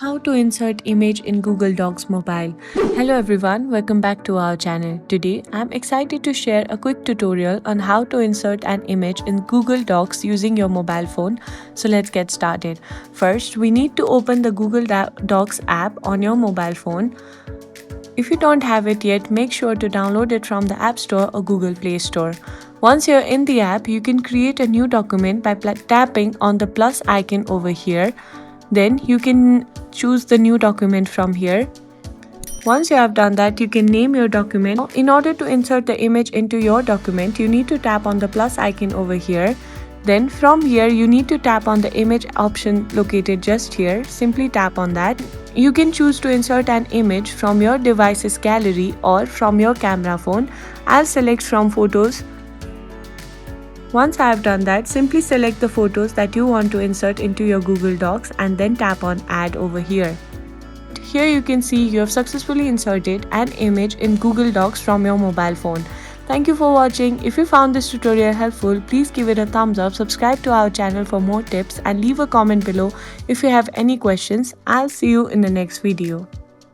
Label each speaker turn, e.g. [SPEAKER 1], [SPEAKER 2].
[SPEAKER 1] How to insert image in Google Docs mobile. Hello everyone, welcome back to our channel. Today I'm excited to share a quick tutorial on how to insert an image in Google Docs using your mobile phone. So let's get started. First, we need to open the Google Docs app on your mobile phone. If you don't have it yet, make sure to download it from the App Store or Google Play Store. Once you're in the app, you can create a new document by tapping on the plus icon over here. Then you can choose the new document from here. Once you have done that, you can name your document. In order to insert the image into your document, you need to tap on the plus icon over here. Then from here, you need to tap on the image option located just here. Simply tap on that. You can choose to insert an image from your device's gallery or from your camera phone. I'll select from photos. Once I have done that, simply select the photos that you want to insert into your Google Docs and then tap on Add over here. Here you can see you have successfully inserted an image in Google Docs from your mobile phone. Thank you for watching. If you found this tutorial helpful, please give it a thumbs up, subscribe to our channel for more tips and leave a comment below if you have any questions. I'll see you in the next video.